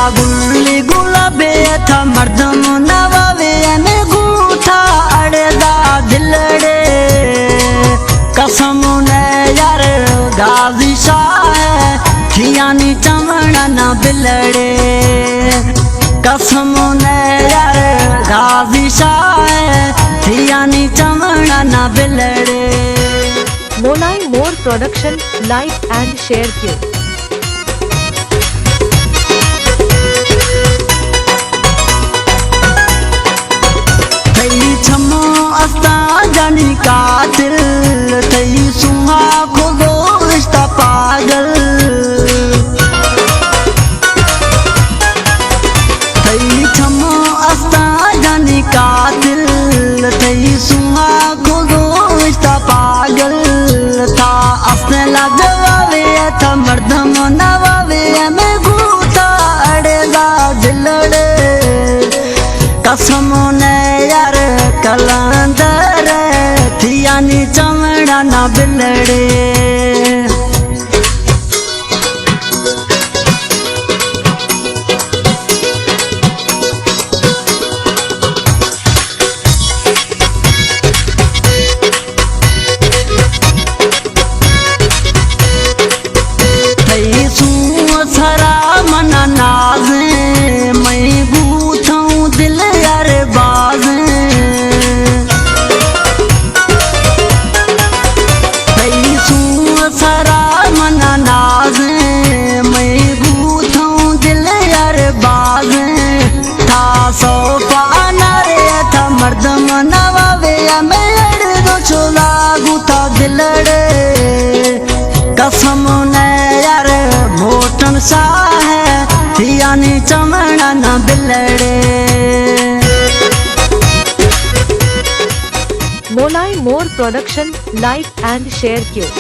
गुल्ली गुलाबे था मर्दम नवावे ने गूठा अड़ेदा दिलड़े कसम ने यार गाजी शाह थियानी चमड़ा ना बिलड़े कसम ने यार गाजी शाह थियानी चमड़ा ना बिलड़े। Monai More Production, like and share क्यों। जानी कातिल तई सुहा को दोस्त पागल तई छमो अस्ता जानी कातिल तई सुहा को दोस्त पागल था असने लगवावे था मर्दम नवावे में गूता अड़ेगा दिलड़े कसम ने यार कलंदर थियानी चमड़ा ना बिलड़े। थई सू सरा मना नाज़े मैं गूथूं दिल यार बाज़े थई सू सरा मना नाज़े मैं गूथूं दिल यार बाज़े था सोफा नारे था मर्दम नवावे मैं अड़ छोला गूथा दिलड़े कसम ने यार मोटन शाह थियानी चमड़ा ना बिलड़े। Monai More Production, like and share क्यों।